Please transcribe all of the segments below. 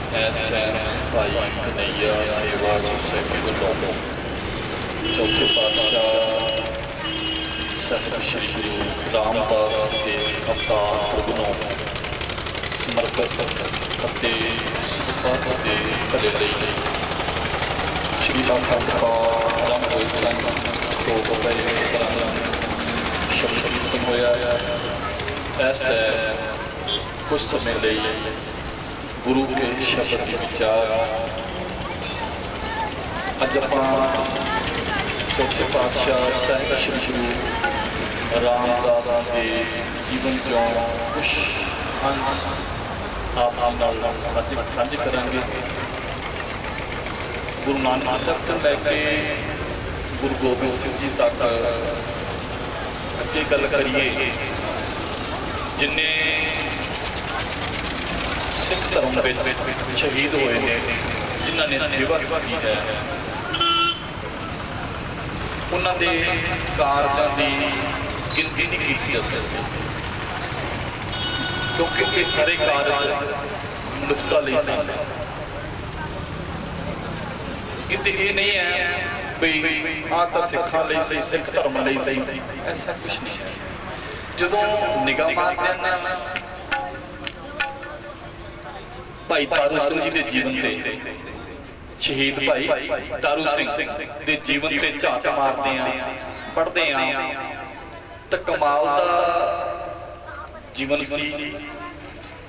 ਇਸ ਟਾਈਮ ਭਾਈ ਕਨਈਆ ਸੇਵਾ ਸੁਸਾਇਟੀ ਵੱਲੋਂ ਚੌਥੇ ਪਾਤਸ਼ਾਹ ਸਾਹਿਬ ਸ਼੍ਰੀ ਗੁਰੂ ਰਾਮਦਾਸ ਜੀ ਦੇ ਅਵਤਾਰ ਪੁਰਬ ਨੂੰ ਸਮਰਪਿਤ ਅਤੇ ਸਭਾ ਦੇ ਭਲੇ ਲਈ ਸ਼੍ਰੀ ਅਖੰਡ ਪਾਠ ਆਰੰਭ ਹੋਏ ਸਨ। ਤੋਂ ਕਈ ਤਰ੍ਹਾਂ ਦਾ ਸ਼ਬਦ ਕੀਰਤਨ ਹੋਇਆ। ਇਸ ਟਾਈਮ ਕੁਝ ਸਮੇਂ ਲਈ ਗੁਰੂ ਕੇ ਸ਼ਬਦ ਦੇ ਵਿਚਾਰ ਅੱਜ ਆਪਾਂ ਚੌਥੇ ਪਾਤਸ਼ਾਹ ਸਾਹਿਬ ਸ਼੍ਰੀ ਗੁਰੂ ਰਾਮਦਾਸ ਦੇ ਜੀਵਨ ਚੋਂ ਕੁਝ ਅੰਸ਼ ਆਪ ਨਾਲ ਸਾਂਝੇ ਕਰਾਂਗੇ। ਗੁਰੂ ਨਾਨਕ ਸਾਹਿਬ ਤੋਂ ਲੈ ਕੇ ਗੁਰੂ ਗੋਬਿੰਦ ਸਿੰਘ ਜੀ ਤੱਕ ਅੱਗੇ ਗੱਲ ਕਰੀਏ, ਜਿੰਨੇ ਸਿੱਖ ਧਰਮ ਵਿੱਚ ਸ਼ਹੀਦ ਹੋਏ ਨੇ, ਜਿਨ੍ਹਾਂ ਨੇ ਸੇਵਾ ਕੀਤੀ ਹੈ, ਉਹਨਾਂ ਦੇ ਕਾਰਜਾਂ ਦੀ ਗਿਣਤੀ ਨਹੀਂ ਕੀਤੀ ਜਾ ਸਕਦੀ, ਕਿਉਂਕਿ ਇਹ ਸਾਰੇ ਕਾਰਜ ਮਨੁੱਖਤਾ ਲਈ ਸਨ। ਕਿਤੇ ਇਹ ਨਹੀਂ ਹੈ ਵੀ ਆਹ ਤਾਂ ਸਿੱਖਾਂ ਲਈ ਸੀ, ਸਿੱਖ ਧਰਮ ਲਈ ਸੀ, ਐਸਾ ਕੁਛ ਨਹੀਂ ਹੈ। ਜਦੋਂ ਨਿਗਾਹ ਮਾਰਦੇ ਹਾਂ ਭਾਈ ਤਾਰੂ ਸਿੰਘ ਜੀ ਦੇ ਜੀਵਨ ਤੇ, ਸ਼ਹੀਦ ਭਾਈ ਤਾਰੂ ਸਿੰਘ ਦੇ ਜੀਵਨ ਤੇ ਝਾਤ ਮਾਰਦੇ ਹਾਂ, ਪੜ੍ਹਦੇ ਹਾਂ ਤਾਂ ਕਮਾਲ ਦਾ ਜੀਵਨ ਸੀ।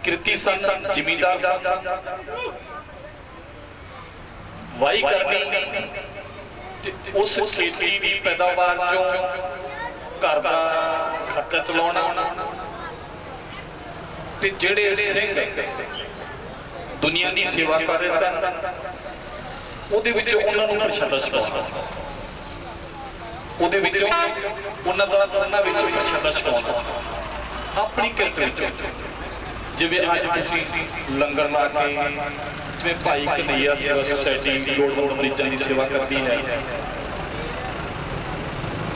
ਕਿਰਤੀ ਸਨ, ਜ਼ਿਮੀਂਦਾਰ ਸਨ, ਵਾਹੀ ਕਰਨੀ ਤੇ ਉਸ ਖੇਤੀ ਦੀ ਪੈਦਾਵਾਰ ਚੋਂ ਘਰ ਦਾ ਖਰਚਾ ਚਲਾਉਣਾ ਤੇ ਜਿਹੜੇ ਸਿੰਘ ਦੁਨੀਆ ਦੀ ਸੇਵਾ ਕਰ ਰਹੇ ਸਨ ਉਹਦੇ ਵਿੱਚੋਂ ਉਹਨਾਂ ਨੂੰ ਪ੍ਰਸ਼ਾਦਾ ਛਕਾਉਣਾ, ਉਹਦੇ ਵਿੱਚੋਂ ਉਹਨਾਂ ਵਿੱਚੋਂ ਪ੍ਰਸ਼ਾਦਾ ਛਕਾਉਣਾ ਆਪਣੀ ਕਿਰਤ ਵਿੱਚੋਂ। ਜਿਵੇਂ ਅੱਜ ਤੁਸੀਂ ਲੰਗਰ ਲਾ ਕੇ, ਜਿਵੇਂ ਭਾਈ ਕਨਈਆ ਸੇਵਾ ਸੁਸਾਇਟੀ ਲੋੜਵੰਦ ਮਰੀਜ਼ਾਂ ਦੀ ਸੇਵਾ ਕਰਦੀ ਹੈ,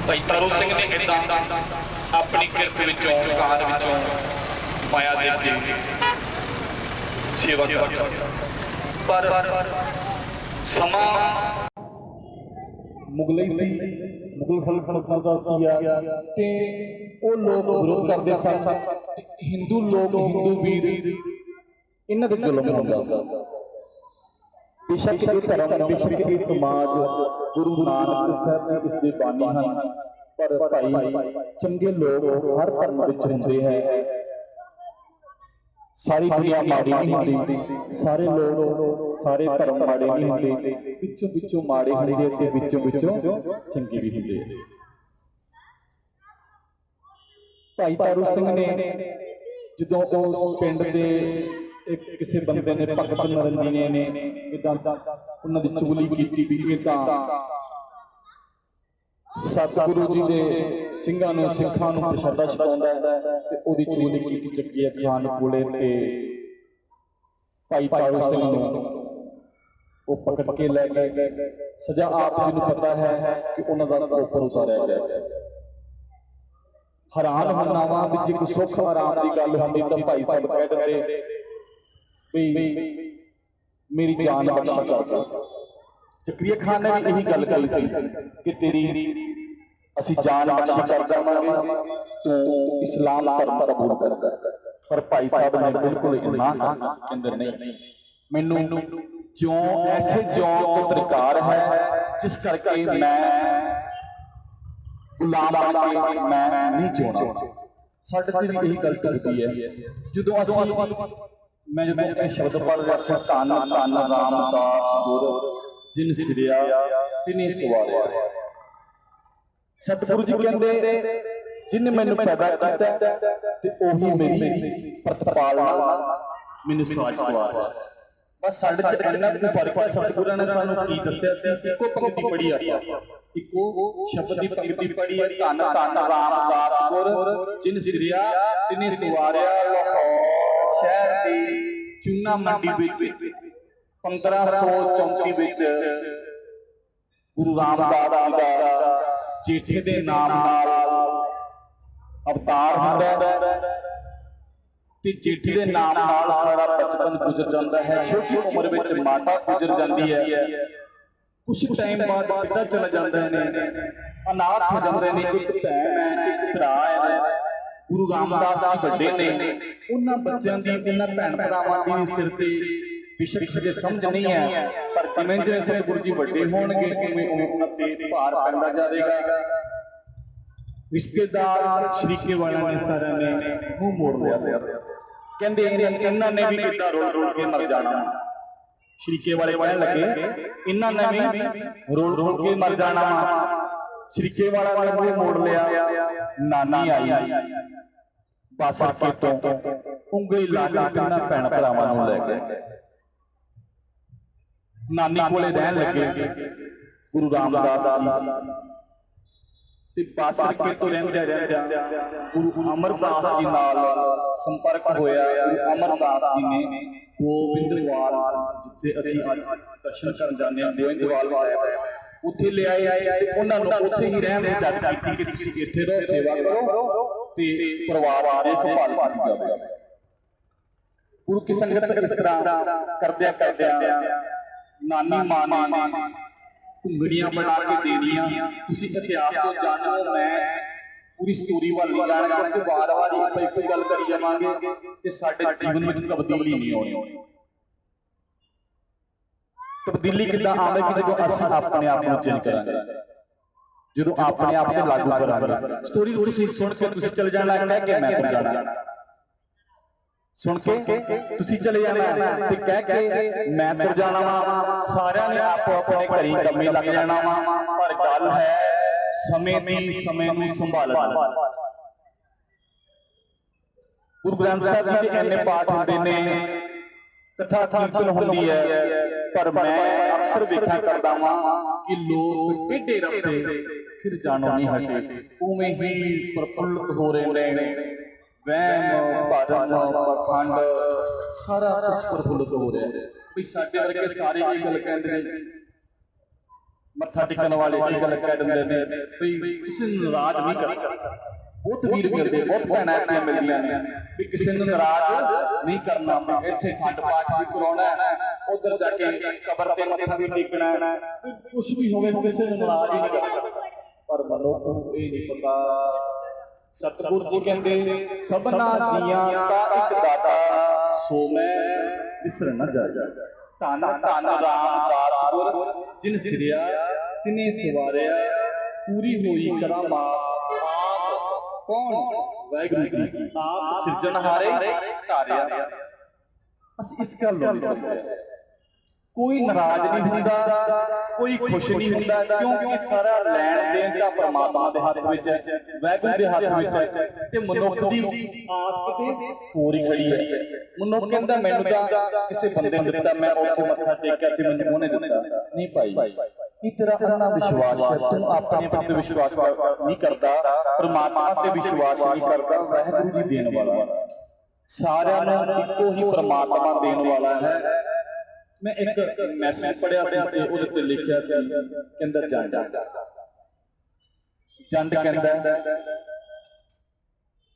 ਭਾਈ ਤਾਰੂ ਸਿੰਘ ਨੇ ਇੱਦਾਂ ਆਪਣੀ ਕਿਰਤ ਵਿੱਚੋਂ, ਕਾਰ ਵਿੱਚੋਂ ਮਾਇਆ ਦੇ ਕੇ ਸੇਵਾ ਕੀਤੀ। ਪਰ ਸਮਾਂ ਮੁਗਲਈ ਸੀ, ਮੁਗਲ ਸਲਤਨਤ ਦਾ ਸੀ ਤੇ ਉਹ ਲੋਕ ਵਿਰੋਧ ਕਰਦੇ ਸਨ ਤੇ ਹਿੰਦੂ ਲੋਕ, ਹਿੰਦੂ ਵੀਰ ਇਹਨਾਂ ਤੇ ਜ਼ੁਲਮ ਹੁੰਦਾ ਸੀ। ਬੇਸ਼ੱਕ ਇਹ ਧਰਮ, ਬੇਸ਼ੱਕ ਇਹ ਸਮਾਜ ਗੁਰੂ ਨਾਨਕ ਸਾਹਿਬ ਜੀ ਇਸ ਦੇ ਬਾਨੀ ਹਨ, ਪਰ ਭਾਈ ਚੰਗੇ ਲੋਕ ਹਰ ਧਰਮ ਵਿੱਚ ਹੁੰਦੇ ਹੈ। ਸਾਰੀ ਦੁਨੀਆ ਮਾੜੀ ਨਹੀਂ ਹੁੰਦੀ, ਸਾਰੇ ਲੋਕ, ਸਾਰੇ ਧਰਮ ਮਾੜੇ ਨਹੀਂ ਹੁੰਦੇ, ਵਿੱਚੋਂ ਵਿੱਚੋਂ ਮਾੜੇ ਹੁੰਦੇ ਤੇ ਵਿੱਚੋਂ ਵਿੱਚੋਂ ਚੰਗੇ ਵੀ ਹੁੰਦੇ। ਭਾਈ ਤਾਰੂ ਸਿੰਘ ਨੇ ਜਦੋਂ ਉਹ ਪਿੰਡ ਦੇ ਕਿਸੇ ਬੰਦੇ ਨੇ, ਭਗਤ ਨਰੰਜੀਨੇ ਨੇ ਇਦਾਂ ਉਹਨਾਂ ਦੀ ਚੁਗਲੀ ਕੀਤੀ ਵੀ ਇਹ ਤਾਂ ਸਤਿਗੁਰੂ ਜੀ ਦੇ ਸਿੰਘਾਂ ਨੂੰ, ਸਿੱਖਾਂ ਨੂੰ ਪ੍ਰਸ਼ਾਦਾ ਛਕਾਉਂਦਾ ਤੇ ਉਹਦੀ ਚੁਗਲੀ ਕੀਤੀ ਚੱਕੀ ਖਾਨ ਕੋਲੇ ਤੇ ਭਾਈ ਤਾਰੂ ਸਿੰਘ ਨੂੰ ਉਹ ਪਕੜ ਕੇ ਲੈ ਗਏ। ਸਜ਼ਾ ਆਪ ਜੀ ਨੂੰ ਪਤਾ ਹੈ ਕਿ ਉਹਨਾਂ ਦਾ ਖੋਪਰ ਉਤਾਰਿਆ ਗਿਆ ਸੀ। ਹੈਰਾਨ ਹੁੰਨਾ ਵਾਂ ਵੀ ਜੇ ਕੋਈ ਸੁੱਖ ਆਰਾਮ ਦੀ ਗੱਲ ਹੁੰਦੀ ਤਾਂ ਭਾਈ ਸਾਹਿਬ ਕਹਿ ਦਿੰਦੇ ਵੀ ਮੇਰੀ ਜਾਨ ਬਖਸ਼ ਕਰ ਦਿਓ। ਜ਼ਕਰੀਆ ਖਾਨ ਨੇ ਵੀ ਇਹੀ ਗੱਲ ਕਹੀ ਸੀ ਕਿ ਤੇਰੀ ਅਸੀਂ ਜਾਨ ਬਖਸ਼ ਕਰ ਦੇਵਾਂਗੇ, ਤੂੰ ਇਸਲਾਮ ਧਰਮ ਕਬੂਲ ਕਰ। ਪਰ ਭਾਈ ਸਾਹਿਬ ਨੇ ਬਿਲਕੁਲ ਨਾ ਕਹਿੰਦੇ ਨਹੀਂ, ਮੈਨੂੰ ਜਿਉਂ ਐਸੇ ਜਿਉਂ ਤੋਂ ਤਰੀਕਾਰ ਹੈ ਜਿਸ ਕਰਕੇ ਮੈਂ ਗੁਲਾਮ ਬਣ ਕੇ ਮੈਂ ਨਹੀਂ ਜਿਉਣਾ। ਸਾਡੇ ਤੇ ਵੀ ਇਹੀ ਗੱਲ ਟੁੱਟਦੀ ਹੈ ਜਦੋਂ ਅਸੀਂ, ਮੈਂ ਜਦੋਂ ਇਹ ਸ਼ਬਦ ਪੜ੍ਹ ਰਿਹਾ ਸੀ, ਧੰਨ ਧੰਨ ਰਾਮਦਾਸ ਗੁਰ ਜਿਨ ਸਿਰਿਆ ਤਿਨੇ ਸਵਾਰਿਆ। ਸਤਿਗੁਰੂ ਜੀ ਕਹਿੰਦੇ ਜਿਨ ਮੈਨੂੰ ਪੈਦਾ ਕੀਤਾ ਤੇ ਉਹੀ ਮੇਰੀ ਪ੍ਰਤਪਾਲਨਾ, ਮੈਨੂੰ ਸਾਜ ਸਵਾਰਿਆ। ਬਸ ਸਾਡੇ ਚ ਇੰਨਾ ਕੁ ਫਰਕ ਹੈ। ਸਤਿਗੁਰਾਂ ਨੇ ਸਾਨੂੰ ਕੀ ਦੱਸਿਆ ਸੀ? ਇੱਕੋ ਪੰਕਤੀ ਪੜ੍ਹੀ ਆਪਾਂ, ਇੱਕੋ ਸ਼ਬਦ ਦੀ ਪੰਕਤੀ ਪੜ੍ਹੀ ਹੈ, ਧੰਨ ਧੰਨ ਰਾਮਦਾਸ ਗੁਰ ਜਿਨ ਸਿਰਿਆ ਤਿਨੇ ਸਵਾਰਿਆ। ਲਾਹੌਰ ਸ਼ਹਿਰ ਦੀ ਚੂਨਾ ਮੰਡੀ ਵਿੱਚ 1534 ਵਿੱਚ ਗੁਰੂ ਰਾਮਦਾਸ ਜੀ ਦਾ ਜੇਠੇ ਦੇ ਨਾਮ ਨਾਲ ਅਵਤਾਰ ਹੁੰਦਾ ਤੇ ਜੇਠੀ ਦੇ ਨਾਮ ਨਾਲ ਸਾਰਾ ਬਚਪਨ ਗੁਜ਼ਰ ਜਾਂਦਾ ਹੈ। ਛੋਟੀ ਉਮਰ ਵਿੱਚ ਮਾਤਾ ਗੁਜ਼ਰ ਜਾਂਦੀ ਹੈ। ਕੁਝ ਟਾਈਮ ਬਾਅਦ ਪਿਤਾ ਚਲਾ ਜਾਂਦਾ ਹੈ, ਅਨਾਥ ਹੋ ਜਾਂਦੇ ਨੇ। ਇੱਕ ਭੈਣ ਹੈ, ਇੱਕ ਭਰਾ ਹੈ। ਗੁਰੂ ਰਾਮਦਾਸ ਜੀ ਵੱਡੇ ਨੇ, ਉਹਨਾਂ ਬੱਚਿਆਂ ਦੀ, ਉਹਨਾਂ ਭੈਣ ਭਰਾਵਾਂ ਦੀ ਸਿਰ ਤੇ ਬਿਸ਼ਕ ਦੇ ਸਮਝ ਨਹੀਂ ਹੈ, ਪਰ ਜਿਵੇਂ ਜਿਵੇਂ ਸਤਿਗੁਰੂ ਜੀ ਵੱਡੇ ਹੋਣਗੇ ਉਵੇਂ ਉਵੇਂ ਉਹਨਾਂ ਤੇ ਭਾਰ ਪੈਂਦਾ ਜਾਵੇਗਾ। ਰਿਸ਼ਤੇਦਾਰ ਸ਼ਰੀਕੇ ਵਾਲਿਆਂ ਨੇ ਸਾਰਿਆਂ ਨੇ ਮੂੰਹ ਮੋੜ ਲਿਆ ਸੀ। ਕਹਿੰਦੇ ਇਹਨਾਂ ਨੇ ਵੀ ਕਿੱਦਾਂ ਰੋਲ ਰੋਲ ਕੇ ਮਰ ਜਾਣਾ। ਸ਼ਰੀਕੇ ਵਾਲੇ ਕਹਿਣ ਲੱਗੇ ਇਹਨਾਂ ਨੇ ਵੀ ਰੋਲ ਰੋਲ ਕੇ ਮਰ ਜਾਣਾ। ਸ਼ਰੀਕੇ ਵਾਲਾ ਨੇ ਮੂੰਹ ਮੋੜ ਲਿਆ। ਨਾਨੀ ਆਈ ਬਾਸਰਕੇ ਤੋਂ ਉਂਗਲੀ ਲਾ ਕੇ ਤਿੰਨਾਂ ਭੈਣ ਭਰਾਵਾਂ ਨੂੰ ਲੈ ਗਏ। ਨਾਨੀ ਕੋਲੇ ਰਹਿਣ ਲੱਗੇ ਗੁਰੂ ਰਾਮਦਾਸ ਜੀ ਤੇ ਬਾਸਰਕੇ ਤੋਂ ਰਹਿੰਦਿਆਂ ਰਹਿੰਦਿਆਂ ਗੁਰੂ ਅਮਰਦਾਸ ਜੀ ਨਾਲ ਸੰਪਰਕ ਹੋਇਆ। ਗੁਰੂ ਅਮਰਦਾਸ ਜੀ ਨੇ ਗੋਬਿੰਦਵਾਲ, ਜਿੱਥੇ ਅਸੀਂ ਅੱਜ ਦਰਸ਼ਨ ਕਰਨ ਜਾਂਦੇ ਹਾਂ, ਗੋਬਿੰਦਵਾਲ ਸਾਹਿਬ, ਉੱਥੇ ਲਿਆਏ ਤੇ ਉਹਨਾਂ ਨੂੰ ਉੱਥੇ ਹੀ ਰਹਿਣ ਦੀ ਹਦਾਇਤ ਕੀਤੀ ਕਿ ਤੁਸੀਂ ਇੱਥੇ ਰਹੋ, ਸੇਵਾ ਕਰੋ ਤੇ ਪਰਿਵਾਰ ਦੀ ਦੇਖਭਾਲ ਕੀਤੀ ਜਾਵੇ। ਗੁਰੂ ਕੀ ਸੰਗਤ ਇਸ ਤਰ੍ਹਾਂ ਕਰਦਿਆਂ ਕਰਦਿਆਂ ਨਾਨੀ ਮਾਂ ਨੇ ਘੁੰਗੜੀਆਂ ਬਣਾ ਕੇ ਦੇਣੀਆਂ। ਤੁਸੀਂ ਇਤਿਹਾਸ ਤੋਂ ਜਾਣੋ, ਮੈਂ ਪੂਰੀ ਸਟੋਰੀ ਵੱਲ ਨਹੀਂ ਜਾਣਾ ਕਿਉਂਕਿ ਵਾਰ-ਵਾਰ ਆਪਾਂ ਇੱਕੋ ਗੱਲ ਕਰੀ ਜਾਵਾਂਗੇ ਤੇ ਸਾਡੇ ਜੀਵਨ ਵਿੱਚ ਤਬਦੀਲੀ ਨਹੀਂ ਆਉਣੀ। ਤਬਦੀਲੀ ਕਿੱਦਾਂ ਆਵੇਗੀ? ਜਦੋਂ ਅਸੀਂ ਆਪਣੇ ਆਪ ਨੂੰ ਚੇਂਜ ਕਰਾਂਗੇ, ਜਦੋਂ ਆਪਣੇ ਆਪ ਤੇ ਲਾਗੂ ਕਰਾਂਗੇ। ਸਟੋਰੀ ਤੁਸੀਂ ਸੁਣ ਕੇ ਤੁਸੀਂ ਚਲੇ ਜਾਣਾ, ਕਹਿ ਕੇ ਮੈਂ ਤੁਰ ਜਾਣਾ। ਸੁਣ ਕੇ ਤੁਸੀਂ ਚਲੇ ਜਾਣਾ ਤੇ ਕਹਿ ਕੇ ਮੈਂ ਤੁਰ ਜਾਣਾ ਵਾ। ਸਾਰਿਆਂ ਨੇ ਆਪੋ ਆਪਣੇ ਘਰੀ ਕੰਮੇ ਲੱਗ ਜਾਣਾ ਵਾ। ਪਰ ਗੱਲ ਹੈ ਸਮੇਂ ਦੀ, ਸਮੇਂ ਨੂੰ ਸੰਭਾਲਣਾ। ਗੁਰੂ ਗ੍ਰੰਥ ਸਾਹਿਬ ਜੀ ਦੇ ਇੰਨੇ ਪਾਠ ਹੁੰਦੇ ਨੇ, ਕਥਾ ਕੀਰਤਨ ਹੁੰਦੀ ਹੈ, ਪਰ ਮੈਂ ਅਕਸਰ ਵੇਖਿਆ ਕਰਦਾ ਵਾਂ ਕਿ ਲੋਕ ਟੇਢੇ ਰਸਤੇ ਫਿਰ ਜਾਣੋਂ ਨਹੀਂ ਹਟੇ, ਉਵੇਂ ਹੀ ਪ੍ਰਫੁੱਲਤ ਹੋ ਰਹੇ ਨੇ। ਵਹਿਮ ਭਰਮ ਪਖੰਡ ਸਾਰਾ ਕੁਝ ਪ੍ਰਫੁੱਲਤ ਹੋ ਰਿਹਾ ਹੈ। ਵੀ ਸਾਡੇ ਵਰਗੇ ਸਾਰੇ ਇਹ ਗੱਲ ਕਹਿੰਦੇ ਨੇ, ਮੱਥਾ ਟੇਕਣ ਵਾਲੇ ਇਹ ਗੱਲ ਕਹਿ ਦਿੰਦੇ ਨੇ ਵੀ ਕਿਸੇ ਨੂੰ ਨਾਰਾਜ਼ ਨਹੀਂ ਕਰਨਾ। ਬਹੁਤ ਵੀਰ ਮਿਲਦੇ, ਬਹੁਤ ਭੈਣਾਂ ਐਸੀਆਂ ਮਿਲਦੀਆਂ ਨੇ ਵੀ ਕਿਸੇ ਨੂੰ ਨਾਰਾਜ਼ ਨਹੀਂ ਕਰਨਾ। ਇੱਥੇ ਖੰਡ ਪਾਠ ਵੀ ਕਰਾਉਣਾ, ਉਧਰ ਜਾ ਕੇ ਕਬਰ ਤੇ ਮੱਥਾ ਵੀ ਟੇਕਣਾ, ਕੁਝ ਵੀ ਹੋਵੇ ਕਿਸੇ ਨੂੰ ਨਾਰਾਜ਼ ਹੀ ਨਹੀਂ ਕਰਨਾ। ਪਰ ਮਨੁੱਖ ਨੂੰ ਇਹ ਨਹੀਂ ਪਤਾ, ਸਤਿਗੁਰੂ ਜੀ ਕਹਿੰਦੇ ਸਭਨਾ ਜੀਆਂ ਕਾ ਇੱਕ ਦਾਤਾ, ਸੋ ਮੈਂ ਵਿਸਰ ਨਾ ਜਾਏ। ਧੰਨ ਧੰਨ ਰਾਮਦਾਸ ਗੁਰ ਜਿਨ ਸਿਰਿਆ ਤਿਨੇ ਸਵਾਰਿਆ, ਪੂਰੀ ਹੋਈ ਕਰਾਮਾਤ ਆਪ ਕੌਣ? ਵਾਹਿਗੁਰੂ ਜੀ ਆਪ ਸਿਰਜਣਹਾਰੇ ਧਾਰਿਆ। ਅਸੀਂ ਇਸ ਗੱਲ ਨੂੰ ਨਹੀਂ ਸਮਝਿਆ। ਕੋਈ ਨਾਰਾਜ਼ ਨਹੀਂ ਹੁੰਦਾ, ਕੋਈ ਖੁਸ਼ ਨਹੀਂ ਹੁੰਦਾ, ਕਿਉਂਕਿ ਸਾਰਾ ਲੈਣ ਦੇਣ ਦਾ ਪਰਮਾਤਮਾ ਦੇ ਹੱਥ ਵਿੱਚ ਹੈ, ਵਾਹਿਗੁਰੂ ਦੇ ਹੱਥ ਵਿੱਚ ਹੈ। ਤੇ ਮਨੁੱਖ ਦੀ ਆਸ ਕਿਤੇ ਹੋਰ ਹੀ ਖੜੀ ਹੈ। ਮਨੁੱਖ ਕਹਿੰਦਾ ਮੈਨੂੰ ਤਾਂ ਕਿਸੇ ਬੰਦੇ ਨੇ ਦਿੱਤਾ, ਮੈਂ ਉੱਥੇ ਮੱਥਾ ਟੇਕਿਆ ਸੀ, ਮੈਨੂੰ ਉਹਨੇ ਦਿੱਤਾ। ਨਹੀਂ ਭਾਈ, ਇਹ ਤੇਰਾ ਅੰਨਾ ਵਿਸ਼ਵਾਸ ਹੈ। ਤੂੰ ਆਪਣੇ ਆਪ ਤੇ ਵਿਸ਼ਵਾਸ ਨਹੀਂ ਕਰਦਾ, ਪਰਮਾਤਮਾ ਤੇ ਵਿਸ਼ਵਾਸ ਨਹੀਂ ਕਰਦਾ। ਵਾਹਿਗੁਰੂ ਜੀ ਦੇਣ ਵਾਲਾ, ਸਾਰਿਆਂ ਨੂੰ ਇੱਕੋ ਹੀ ਪਰਮਾਤਮਾ ਦੇਣ ਵਾਲਾ ਹੈ। ਮੈਂ ਇੱਕ ਮੈਸੇਜ ਪੜਿਆ ਸੀ ਤੇ ਉਹਦੇ ਤੇ ਲਿਖਿਆ ਸੀ, ਕਹਿੰਦਾ ਜੰਡ ਕਹਿੰਦਾ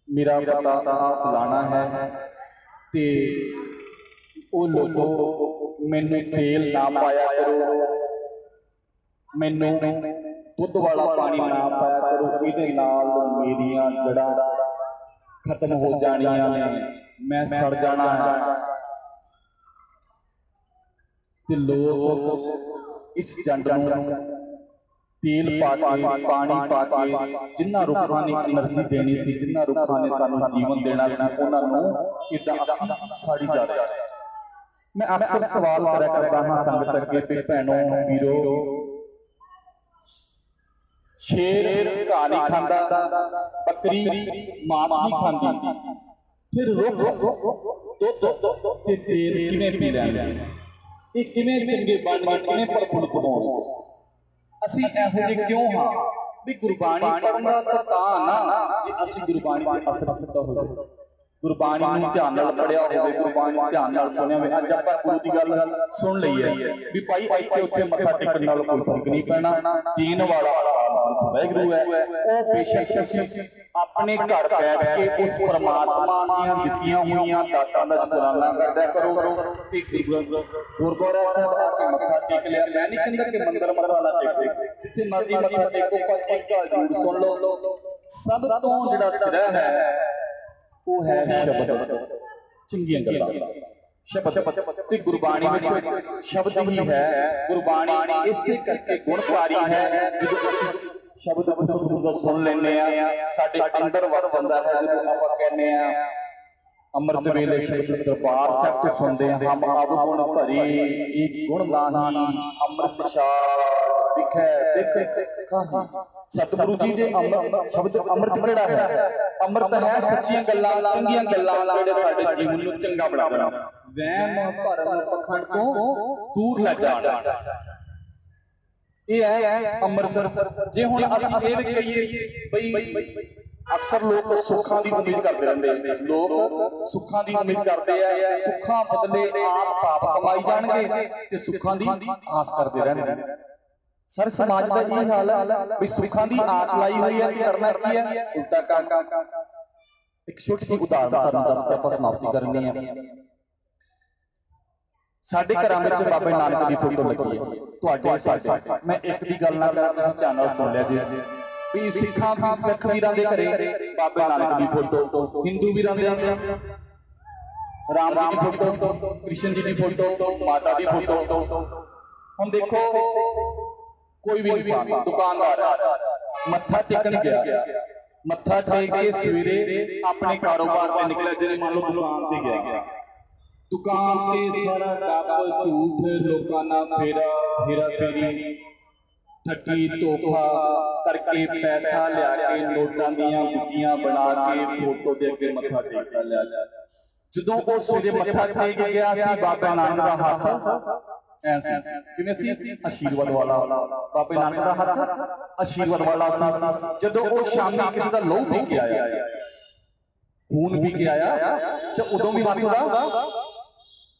ਮੇਰਾ ਪਤਾ ਆ ਫਲਾਣਾ ਹੈ ਤੇ ਉਹ ਲੋਕੋ ਮੈਨੂੰ ਤੇਲ ਨਾ ਪਾਇਆ ਕਰੋ, ਮੈਨੂੰ ਦੁੱਧ ਵਾਲਾ ਪਾਣੀ ਨਾ ਪਾਇਆ ਕਰੋ, ਇਹਦੇ ਨਾਲ ਮੇਰੀਆਂ ਜੜਾਂ ਖਤਮ ਹੋ ਜਾਣੀਆਂ ਨੇ, ਮੈਂ ਸੜ ਜਾਣਾ ਹੈ। ਤੇ ਲੋਕ ਇਸ ਜੰਡ ਨੂੰ ਤੇਲ ਪਾ ਕੇ, ਪਾਣੀ ਪਾ ਕੇ, ਜਿਨ੍ਹਾਂ ਰੁੱਖਾਂ ਨੇ એનર્ਜੀ ਦੇਣੀ ਸੀ, ਜਿਨ੍ਹਾਂ ਰੁੱਖਾਂ ਨੇ ਸਾਨੂੰ ਜੀਵਨ ਦੇਣਾ ਸੀ, ਉਹਨਾਂ ਨੂੰ ਇਦਾਂ ਅਸੀਂ ਸਾੜੀ ਜਾ ਰਹੇ। ਮੈਂ ਅਕਸਰ ਸਵਾਲ ਕਰਿਆ ਕਰਦਾ ਹਾਂ ਸੰਗਤ ਅੱਗੇ ਵੀ ਭੈਣੋ ਵੀਰੋ, ਸ਼ੇਰ ਘਾਹ ਨਹੀਂ ਖਾਂਦਾ, ਬੱਕਰੀ ਮਾਸ ਨਹੀਂ ਖਾਂਦੀ, ਫਿਰ ਰੁੱਖ ਦੁੱਧ ਤੇ ਤੇਲ ਕਿਵੇਂ ਪੀ ਲੈਂਦੇ? ਇਹ ਕਿਵੇਂ ਚੰਗੇ ਬਣ ਗਏ, ਕਿਵੇਂ ਪ੍ਰਫੁੱਲਤ ਹੋਣਗੇ? ਅਸੀਂ ਇਹੋ ਜਿਹੇ ਕਿਉਂ ਹਾਂ? ਵੀ ਗੁਰਬਾਣੀ ਪੜ੍ਹਨਾ ਤਾਂ ਨਾ, ਜੇ ਅਸੀਂ ਗੁਰਬਾਣੀ ਤੇ ਅਸਰ ਕੀਤਾ ਹੋਵੇ, ਗੁਰਬਾਣੀ ਨੂੰ ਧਿਆਨ ਨਾਲ ਪੜਿਆ ਹੋਵੇ, ਗੁਰਬਾਣੀ ਨੂੰ ਧਿਆਨ ਨਾਲ ਸੁਣਿਆ ਹੋਵੇ। ਅੱਜ ਆਪਾਂ ਗੁਰੂ ਦੀ ਗੱਲ ਸੁਣ ਲਈ ਹੈ ਵੀ ਭਾਈ ਇੱਥੇ ਉੱਥੇ ਮੱਥਾ ਟੇਕਣ ਨਾਲ ਕੋਈ ਫਰਕ ਨਹੀਂ ਪੈਣਾ, ਦੇਣ ਵਾਲਾ ਵਾਹਿਗੁਰੂ ਹੈ। ਉਹ ਬੇਸ਼ੱਕ ਤੁਸੀਂ अपने घर बैठ के उस परमात्मा ਦੀਆਂ ਦਿੱਤੀਆਂ ਹੋਈਆਂ ਦਾਤਾਂ ਦਾ ਸ਼ੁਕਰਾਨਾ ਕਰਦਿਆ ਕਰੋ ਤੇ ਗੁਰਦੁਆਰਾ ਸਾਹਿਬ ਆ ਕੇ ਮੱਥਾ ਟੇਕ ਲਿਆ। ਮੈਂ ਨਹੀਂ ਕਹਿੰਦਾ ਕਿ ਮੰਦਰ ਮੱਥਾ ਨਾ ਟੇਕੋ, ਜਿੱਥੇ ਮਰਜ਼ੀ ਮੱਥਾ ਟੇਕੋ, ਪਰ ਇੱਕ ਗੱਲ ਜ਼ਰੂਰ ਸੁਣ ਲਓ, ਸਭ ਤੋਂ ਜਿਹੜਾ ਸਿਰਾ ਹੈ ਉਹ ਹੈ ਸ਼ਬਦ, ਚੰਗੀਆਂ ਗੱਲਾਂ। ਸ਼ਬਦ ਤੇ ਗੁਰਬਾਣੀ ਵਿੱਚ ਸ਼ਬਦ ਹੀ ਹੈ। ਗੁਰਬਾਣੀ ਇਸੇ ਕਰਕੇ ਗੁਣਕਾਰੀ ਹੈ। ਜਦੋਂ ਅਸੀਂ ਸ਼ਬਦ ਸਤਿਗੁਰੂ ਦਾ ਸੁਣ ਲੈਂਦੇ ਆ, ਸਾਡੇ ਅੰਦਰ ਵਸ ਜਾਂਦਾ ਹੈ। ਜਦੋਂ ਆਪਾਂ ਕਹਿੰਦੇ ਆ ਅੰਮ੍ਰਿਤ ਵੇਲੇ ਸ਼ਬਦ ਦਰਬਾਰ ਸਾਹਿਬ ਤੋਂ ਸੁਣਦੇ ਹਾਂ, ਹਮ ਅਬ ਗੁਣ ਭਰੀ ਏਕ ਗੁਣ ਨਾਹੀ ਅੰਮ੍ਰਿਤ ਛਾੜ ਵਿਖੇ ਦੇਖ ਕਾਹੀ। ਸਤਿਗੁਰੂ ਜੀ ਦੇ ਸ਼ਬਦ ਅੰਮ੍ਰਿਤ ਕਿਹੜਾ ਹੈ? ਅੰਮ੍ਰਿਤ ਹੈ ਸੱਚੀਆਂ ਗੱਲਾਂ, ਚੰਗੀਆਂ ਗੱਲਾਂ ਜਿਹੜੇ ਸਾਡੇ ਜੀਵਨ ਨੂੰ ਚੰਗਾ ਬਣਾ ਦੇਣ, ਵਹਿਮ ਭਰਮ ਪਖੰਡ ਤੋਂ ਦੂਰ ਲੈ ਜਾਣ। ਇਹ ਹੈ ਅੰਮ੍ਰਿਤ। ਜੇ ਹੁਣ ਅਸੀਂ ਇਹ ਵੀ ਕਹੀਏ ਬਈ ਅਕਸਰ ਲੋਕ ਸੁੱਖਾਂ ਦੀ ਉਮੀਦ ਕਰਦੇ ਰਹਿੰਦੇ, ਲੋਕ ਸੁੱਖਾਂ ਦੀ ਉਮੀਦ ਕਰਦੇ ਆ, ਸੁੱਖਾਂ ਬਦਲੇ ਆਪ ਪਾਪ ਕਮਾਈ ਜਾਣਗੇ ਤੇ ਸੁੱਖਾਂ ਦੀ ਆਸ ਕਰਦੇ ਰਹਿਣਗੇ। ਸਰ ਸਮਾਜ ਦਾ ਇਹ ਹਾਲ ਹੈ ਵੀ ਸੁੱਖਾਂ ਦੀ ਆਸ ਲਾਈ ਹੋਈ ਹੈ ਤੇ ਕਰਨਾ ਕੀ ਹੈ? ਉਲਟਾ ਕੰਮ। ਇੱਕ ਛੋਟੀ ਜਿਹੀ ਉਦਾਹਰਨ ਤੁਹਾਨੂੰ ਦੱਸ ਕੇ ਆਪਾਂ ਸਮਾਪਤੀ ਕਰਨੀ ਹੈ। ਸਾਡੇ ਘਰਾਂ ਵਿੱਚ ਬਾਬੇ ਨਾਨਕ ਦੀ ਫੋਟੋ ਲੱਗੀ ਹੈ, ਤੁਹਾਡੇ ਸਾਡੇ। ਮੈਂ ਇੱਕ ਦੀ ਗੱਲ ਨਾ ਕਰਾਂ, ਤੁਸੀਂ ਧਿਆਨ ਨਾਲ ਸੁਣ ਲਿਆ ਜੀ। ਵੀ ਸਿੱਖ ਵੀਰਾਂ ਦੇ ਘਰੇ ਬਾਬੇ ਨਾਨਕ ਦੀ ਫੋਟੋ, ਹਿੰਦੂ ਵੀਰਾਂ ਦੇ ਰਾਮ ਜੀ ਦੀ ਫੋਟੋ, ਕ੍ਰਿਸ਼ਨ ਜੀ ਦੀ ਫੋਟੋ, ਮਾਤਾ ਦੀ ਫੋਟੋ। ਹੁਣ ਦੇਖੋ, ਕੋਈ ਵੀ ਇਨਸਾਨ ਦੁਕਾਨਦਾਰ ਮੱਥਾ ਟੇਕਣ ਗਿਆ, ਮੱਥਾ ਟੇਕ ਕੇ ਸਵੇਰੇ ਆਪਣੇ ਕਾਰੋਬਾਰ ਤੇ ਨਿਕਲਿਆ, ਜਿਵੇਂ ਮੰਨ ਲਓ ਦੁਕਾਨ ਤੇ ਗਿਆ, ਦੁਕਾਨ ਤੇ ਸਾਰਾ ਗੱਪ ਝੂਠ, ਲੋਕਾਂ ਨਾਲ ਫੇਰਾ ਫੇਰੀ, ਠੱਗੀ ਧੋਖਾ ਕਰਕੇ ਪੈਸਾ ਲਿਆ ਕੇ ਨੋਟਾਂ ਦੀਆਂ ਬੁੱਕੀਆਂ ਬਣਾ ਕੇ ਫੋਟੋ ਦੇ ਅੱਗੇ ਮੱਥਾ ਟੇਕ ਲਿਆ। ਜਦੋਂ ਉਹ ਸਵੇਰੇ ਮੱਥਾ ਟੇਕ ਗਿਆ ਸੀ, ਬਾਬਾ ਨਾਨਕ ਦਾ ਹੱਥ ਐਂ ਸੀ, ਕਿਵੇਂ ਸੀ? ਆਸ਼ੀਰਵਾਦ ਵਾਲਾ। ਬਾਬੇ ਨਾਨਕ ਦਾ ਹੱਥ ਆਸ਼ੀਰਵਾਦ ਵਾਲਾ ਸੀ। ਜਦੋਂ ਉਹ ਸ਼ਾਮੀ ਕਿਸੇ ਦਾ ਲਹੂ ਪੀ ਕੇ ਆਇਆ, ਖੂਨ ਪੀ ਕੇ ਆਇਆ, ਤੇ ਉਦੋਂ ਵੀ ਹੱਥ ਦਾ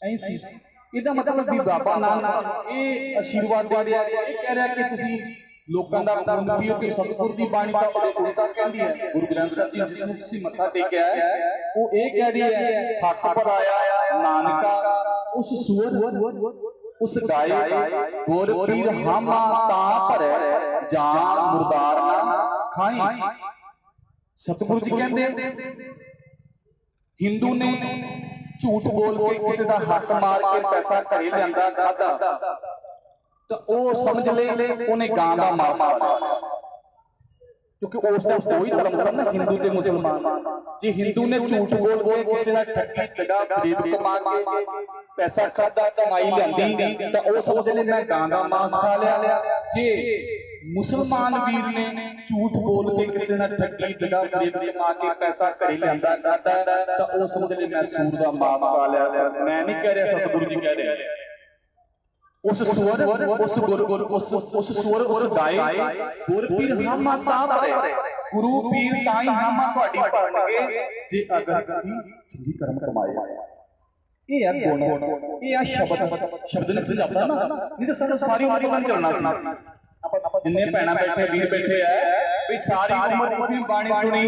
ਐਂ ਸੀ। ਇਹਦਾ ਮਤਲਬ ਵੀ ਬਾਬਾ ਨਾਨਕ ਇਹ ਆਸ਼ੀਰਵਾਦ ਦੇ ਰਿਹਾ, ਇਹ ਕਹਿ ਰਿਹਾ ਕਿ ਤੁਸੀਂ ਲੋਕਾਂ ਦਾ ਖੂਨ ਪੀਓ, ਕਿ ਸਤਿਗੁਰ ਦੀ ਬਾਣੀ ਤਾਂ ਉਹਦੇ ਉਲਟਾ ਕਹਿੰਦੀ ਹੈ। ਗੁਰੂ ਗ੍ਰੰਥ ਸਾਹਿਬ ਜੀ ਜਿਸ ਨੂੰ ਤੁਸੀਂ ਮੱਥਾ ਟੇਕਿਆ ਉਹ ਇਹ ਕਹਿ ਰਹੀ ਹੈ, ਹੱਕ ਪਰ ਆਇਆ ਨਾਨਕਾ ਉਸ ਸੂਰ ਉਸ ਗਾਏ ਗੁਰ ਪੀਰ ਹਾਮਾ ਤਾਂ ਭਰੇ ਜਾਨ ਮੁਰਦਾਰ ਨਾ ਖਾਈ। ਸਤਿਗੁਰੂ ਜੀ ਕਹਿੰਦੇ ਹਿੰਦੂ ਨੇ ਝੂਠ ਬੋਲ ਕੇ ਕਿਸੇ ਦਾ ਹੱਕ ਮਾਰ ਕੇ ਪੈਸਾ ਘਰੇ ਲਿਆਂਦਾ, ਖਾਦਾ, ਤਾਂ ਉਹ ਸਮਝ ਲੈ ਉਹਨੇ ਗਾਂ ਦਾ ਮਾਸ ਖਾ ਲਿਆ। ਕਿਉਂਕਿ ਉਸ ਟਾਈਮ ਦੋ ਹੀ ਧਰਮ ਸਨ ਨਾ, ਹਿੰਦੂ ਤੇ ਮੁਸਲਮਾਨ। ਜੇ ਹਿੰਦੂ ਨੇ ਝੂਠ ਬੋਲ ਕੇ ਕਿਸੇ ਨਾਲ ਠੱਗੀ ਦਗਾ ਫਰੇਬ ਕਮਾ ਕੇ ਪੈਸਾ ਖਾਦਾ, ਕਮਾਈ ਲਿਆਂਦੀ, ਤਾਂ ਉਹ ਸਮਝ ਲੈ ਮੈਂ ਗਾਂ ਦਾ ਮਾਸ ਖਾ ਲਿਆ। ਜੇ ਮੁਸਲਮਾਨ ਵੀਰ ਨੇ ਝੂਠ ਬੋਲ ਕੇ ਕਿਸੇ ਨਾਲ ਠੱਗੀ ਦਗਾ ਫਰੇਬ ਕਮਾ ਕੇ ਪੈਸਾ ਘਰੇ ਲਿਆਂਦਾ, ਖਾਦਾ, ਤਾਂ ਉਹ ਸਮਝ ਲੈ ਮੈਂ ਸੂਰ ਦਾ ਮਾਸ ਖਾ ਲਿਆ। ਮੈਂ ਨਹੀਂ ਕਹਿ ਰਿਹਾ, ਸਤਿਗੁਰੂ ਜੀ ਕਹਿ ਰਹੇ। ਉਸ ਸੂਰ ਉਸ ਗਾਏ ਗੁਰ ਪੀਰ ਹਾਮਾ ਤਾਂ ਭਰੇ, ਗੁਰੂ ਪੀਰ ਤਾਂ ਹੀ ਹਾਮਾ ਤੁਹਾਡੀ ਭਰਨਗੇ ਜੇ ਅਗਰ ਤੁਸੀਂ ਚੰਗੀ ਕਰਮ ਕਮਾਏ। ਇਹ ਹੈ ਗੁਣ, ਇਹ ਹੈ ਸ਼ਬਦ ਨੇ ਸਮਝਾਤਾ ਨਾ, ਨਹੀਂ ਤਾਂ ਸਾਨੂੰ ਸਾਰੀ ਉਮਰ ਪਤਾ ਨਹੀਂ ਚੱਲਣਾ ਸੀ। ਆਪਾਂ ਜਿੰਨੇ ਭੈਣਾਂ ਬੈਠੇ, ਵੀਰ ਬੈਠੇ ਆ, ਵੀ ਸਾਰੀ ਉਮਰ ਤੁਸੀਂ ਬਾਣੀ ਸੁਣੀ,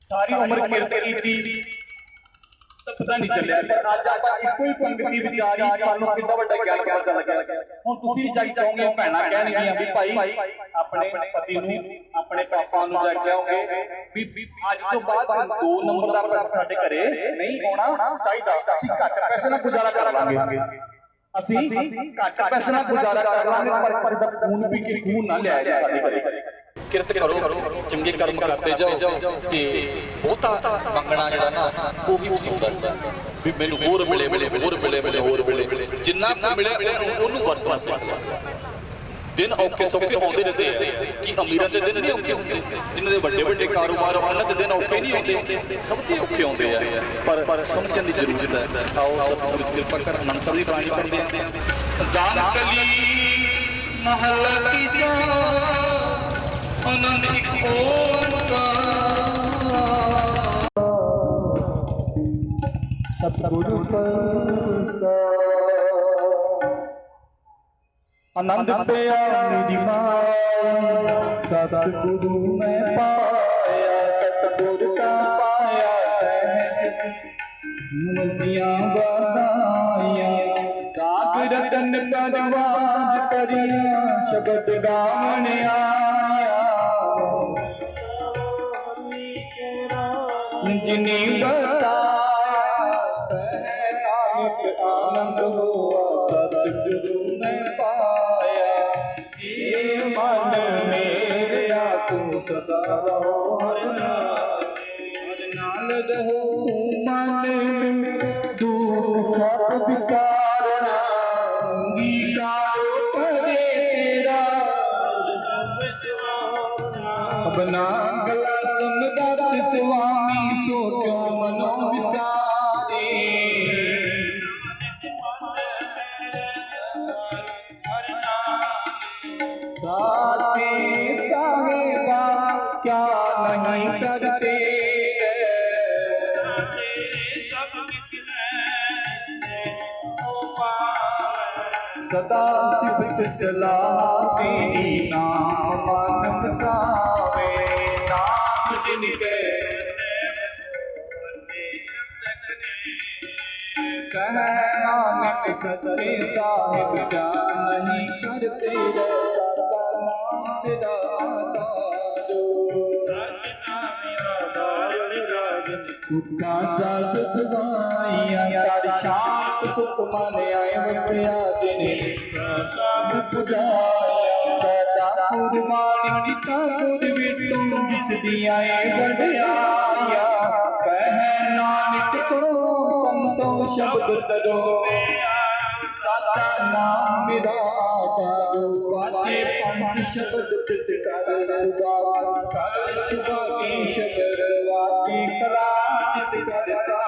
ਸਾਰੀ ਉਮਰ ਕਿਰਤ ਕੀਤੀ, ਤਾਂ ਪਤਾ ਨਹੀਂ ਚੱਲਿਆ। ਪਰ ਅੱਜ ਆਪਾਂ ਇੱਕੋ ਹੀ ਪੰਕਤੀ ਵਿਚਾਰੀ, ਸਾਨੂੰ ਕਿੰਨਾ ਵੱਡਾ ਗਿਆਨ ਪਤਾ ਚੱਲ ਗਿਆ। ਹੁਣ ਤੁਸੀਂ ਵੀ ਜਾਈ ਕਹੋਗੇ, ਭੈਣਾਂ ਕਹਿਣਗੀਆਂ ਵੀ ਭਾਈ ਆਪਣੇ ਪਤੀ ਨੂੰ, ਆਪਣੇ ਪਾਪਾ ਨੂੰ ਜਾ ਕੇ ਆਓਗੇ ਵੀ ਅੱਜ ਤੋਂ ਬਾਅਦ 2 ਨੰਬਰ ਦਾ ਪੈਸਾ ਸਾਡੇ ਘਰੇ ਨਹੀਂ ਆਉਣਾ ਚਾਹੀਦਾ, ਅਸੀਂ ਘੱਟ ਪੈਸੇ ਨਾਲ ਗੁਜ਼ਾਰਾ ਕਰ ਲਾਂਗੇ, ਅਸੀਂ ਘੱਟ ਪੈਸੇ ਨਾਲ ਗੁਜ਼ਾਰਾ ਕਰ ਲਾਂਗੇ, ਪਰ ਕਿਸੇ ਦਾ ਖੂਨ ਪੀ ਕੇ ਖੂਨ ਨਾ ਲਿਆਇਆ ਜੀ ਸਾਡੇ ਘਰੇ। ਕਿਰਤ ਕਰੋ, ਚੰਗੇ ਕਰਮ ਕਰਦੇ ਜਾਓ, ਤੇ ਬਹੁਤਾ ਮੰਗਣਾ ਜਿਹੜਾ ਨਾ ਉਹ ਵੀ ਤੁਸੀਂ ਕਰਦਾ ਵੀ ਮੈਨੂੰ ਹੋਰ ਮਿਲੇ, ਹੋਰ ਮਿਲੇ, ਜਿੰਨਾ ਕੁ ਮਿਲੇ ਉਹਨੂੰ ਵਰਤਣਾ ਸਿੱਖ ਲਓ। ਦਿਨ ਔਖੇ ਸੌਖੇ ਆਉਂਦੇ ਰਹਿੰਦੇ ਆ, ਕਿ ਅਮੀਰਾਂ ਦੇ ਦਿਨ ਨਹੀਂ ਔਖੇ ਹੁੰਦੇ, ਜਿਨ੍ਹਾਂ ਦੇ ਵੱਡੇ ਵੱਡੇ ਕਾਰੋਬਾਰ ਉਹਨਾਂ ਦੇ ਦਿਨ ਔਖੇ ਨਹੀਂ ਆਉਂਦੇ, ਸਭ ਦੇ ਔਖੇ ਆਉਂਦੇ ਆ, ਪਰ ਸਮਝਣ ਦੀ ਜ਼ਰੂਰਤ ਹੈ। ਆਓ ਸਤਿਗੁਰੂ ਦੀ ਕਿਰਪਾ ਕਰ ਆਨੰਦ ਸਾਹਿਬ ਦੀ ਬਾਣੀ ਪੜ੍ਹਦੇ ਆ। ਗਾਨ ਕਲੀ ਮਹਲਾ ਤੀਜਾ ਆਨੰਦ ਇੱਕ सतगुरु आनंद दया मेरी माया, सतगुरु मैं पाया मतियां बधाइयां ताज रतन परवाज करिया शब्द गावन आया जिनी बसाया नानक आनंद हुआ सतगुरु में पाया ये मन मेरा तू सदा रहो हर नाल रहो मन दुख सब विसारना अंगीकारो करे तेरा अपना गला समदत स्वामी सो क्यों मनो विसारे साचे साहेबा क्या नहीं करते सदा सिफत सलाह तेरी नाम मन बसावे नाम जिनके कह नानक सच्चे साहिब जान नहीं करते उठा सब दवाइयां कर शांत सुख मन आए वसिया जिने सब पुजाया सदा कुर्बानी किता गुर विटू जिस दिया बढ़िया कह नानक सुनो संतो शब्द तरो साचा नाम मेरा आधारो वाचे पंच शब्द पित कर सुबह के शब्द वाची कला चित करता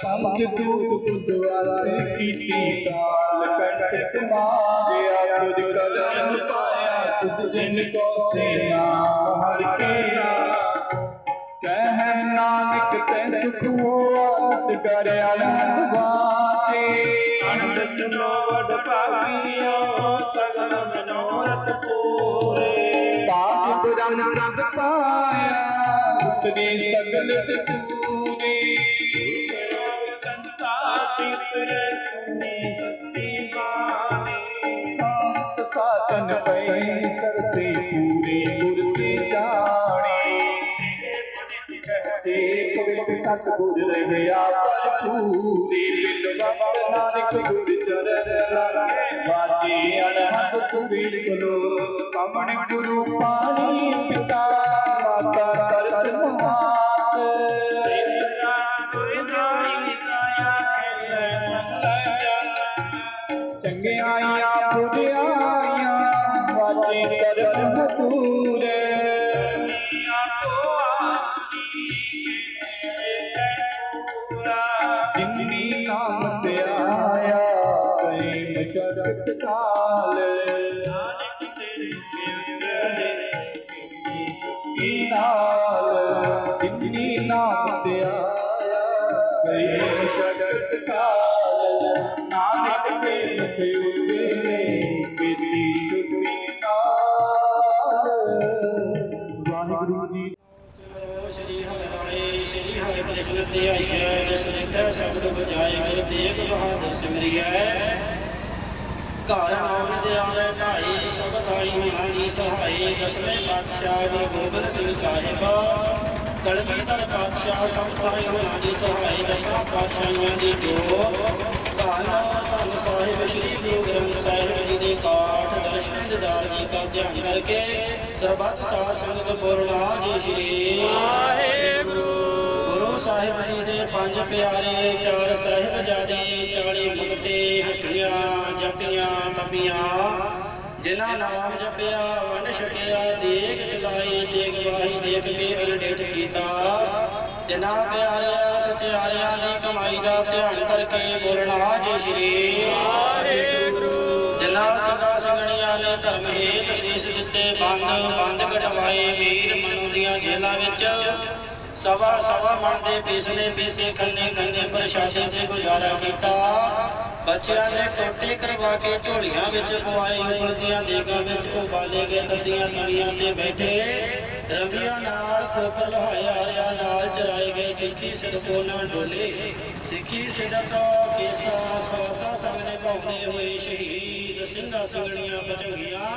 पंच दूत बुद्धवासे कीती काल कंटक मारिया तुझ कलन पाया तुझ जिन को से नाम हर केरा कह नानक ते सुख हुआ नित कर आनंद वाचे आनंद सुनो वड भागियो सगल मनोरथ पूरे ताज बुरन रब पाया उतरे सगल सूरे संताति उतरे सुनी सच्ची बानी संत साचन पै सरसे पूरे गुर के जाने पवित सतगुर रहया भरपूरी बिन वक्त नानक गुर चरण लागे बाजे अनहद तुरी सुनो पवन गुरु पानी पिता माता करत मात चंगे आइया बुरे आइया बाजे करम हसूर जिन्नी नाम ते आया कई मशक्कत काल नाल जिन्नी नाम ते आया कई मशक्कत काल नानक के मुख उजले बेटी चुपी नाल वाहिगुरु जी श्री हरि कृष्ण ते आइए जिस नित्य शब्द बजाए कर देख बहादुर सिमरिए घर नाम दे आवे ढाई सब थाई होना जी सहाय दसवें पातशाह गुरु गोबिंद सिंह साहिब कलगीधर पातशाह सब थाई होना जी सहाय दसां पातशाहियां दी जो धन धन साहिब श्री गुरु ग्रंथ साहिब जी के पाठ दर्शन दीदार जी का ध्यान करके सरबत साध संगत बोलना जी श्री वाहिगुरु साहिब जी दे पंज प्यारे चार साहिबजादे 40 मुक्ते हटिया जपिया तपिया जिन्हां नाम जपिया वंड छकिया देख चलाई देख वाही देख के अनडेठ कीता जिन्हां प्यारिया सचियारियां दी कमाई दा ध्यान करके बोलना जी श्री वाहिगुरु जिन्हां ਸਿੰਘਾਂ ਸਿੰਘਣੀਆਂ ने धर्म हेत शीश दिते बंद कटवाए वीर मनु दियां जेलां विच सवा सवा मन के पीसने पीसे खन्ने खन्ने प्रशादे ते गुजारा किया बच्चों के टोटे करवा के झोलियां विच पवाए उबलदियां देगां विच उबाले गए तदियां तवियां ते बैठे ਰੰਬੀਆਂ ਨਾਲ ਖੋਪਰ ਲਹਾਏ ਆਰਿਆ ਨਾਲ ਚਰਾਏ ਗਏ ਸਿੱਖੀ ਸਿਦਕੋ ਨਾ ਡੋਲੇ ਸਿੱਖੀ ਸਿਦਕ ਕੇਸਾ ਸਵਾਸਾ ਸੰਗ ਨਿਭਾਉਂਦੇ ਹੋਏ ਸ਼ਹੀਦ ਸਿੰਘਾਂ ਸਿੰਘਣੀਆਂ ਭਜੰਗੀਆਂ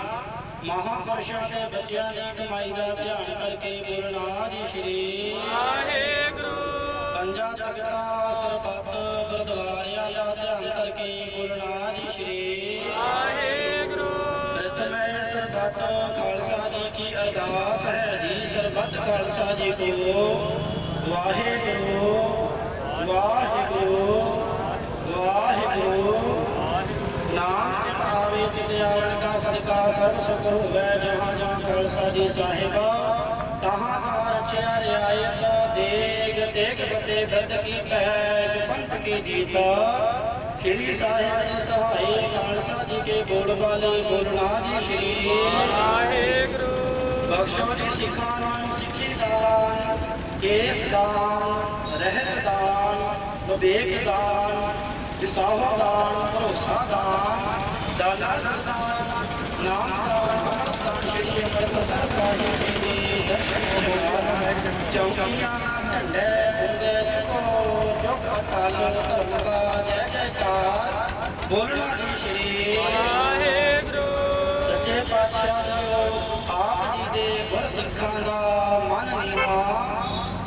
ਮਹਾਂਪੁਰਸ਼ਾਂ ਦੇ ਬੱਚਿਆਂ ਦੀ ਕਮਾਈ ਦਾ ਧਿਆਨ ਕਰਕੇ ਬੋਲਣਾ ਜੀ ਸ਼੍ਰੀ ਵਾਹਿਗੁਰੂ। ਪੰਜਾਂ ਤਖਤਾਂ ਸਰਬੱਤ ਗੁਰਦੁਆਰਿਆਂ ਦਾ ਧਿਆਨ ਕਰਕੇ ਬੋਲਣਾ ਜੀ ਸ਼੍ਰੀ ਵਾਹਿਗੁਰੂ। ਪ੍ਰਥਮੇ ਸਰਬੱਤ ਖਾਲਸਾ ਜੀ ਕੀ ਅਰਦਾਸ ਹੈ ਜੀ ਸਰਬੱਤ ਖਾਲਸਾ ਜੀ ਕੋ ਵਾਹਿਗੁਰੂ ਵਾਹਿਗੁਰੂ ਵਾਹਿਗੁਰੂ। ਨਾਮ ਚਿਤ ਆਵੇ ਚਿਤ ਆਵਣ ਕਾ ਸਦਕਾ ਸਰਬ ਸੁਖ ਹੋਵੇ ਜਹਾਂ ਜਹਾਂ ਖਾਲਸਾ ਜੀ ਸਾਹਿਬਾ ਤਹਾਂ ਤਹਾਂ ਰਖਿਆ ਰਿਆਇਤ ਦੇਗ ਤੇਗ ਬਤੇ ਬਿਰਦ ਕੀ ਪਹਿਜ ਪੰਥ ਕੀ ਜੀਤਾ ਸ਼੍ਰੀ ਸਾਹਿਬ ਜੀ ਸਹਾਏ ਖਾਲਸਾ ਜੀ ਕੇ ਬੋਲ ਵਾਲੇ ਬੋਲਣਾ ਜੀ ਸ਼੍ਰੀ ਵਾਹਿਗੁਰੂ। ਬਖਸ਼ੋ ਜੀ ਸਿੱਖਾਂ ਨੂੰ ਸਿੱਖੀ ਦਾਨ ਕੇਸ ਦਾਨ ਰਹਿਤ ਦਾਨ ਵਿਵੇਕ ਦਾਨ ਵਿਸਾਹ ਦਾਨ ਭਰੋਸਾ ਦਾਨ ਦਾਨਾ ਸਰਦਾਨ ਨਾਮ ਦਾਨ ਅਮਰ ਦਾਨ ਸ਼੍ਰੀ ਅੰਮ੍ਰਿਤਸਰ ਸਾਹਿਬ ਜੀ ਦੇ ਦਰਸ਼ਨ ਦਾਨ ਚੌਕੀਆਂ ਝੰਡੇ ਬੁੰਗੇ ਚੁਕੋ ਜੁਗ ਅਟਲ ਧਰਮ ਦਾ ਜੈ ਜੈਕਾਰ ਬੋਲਣਾ ਜੀ ਸ਼੍ਰੀ ਵਾਹਿਗੁਰੂ। ਸੱਚੇ ਪਾਤਸ਼ਾਹ ਜੀਓ ਆਪ ਜੀ ਦੇ ਗੁਰ ਸਿੱਖਾਂ ਦਾ ਮਨ ਨੀਵਾ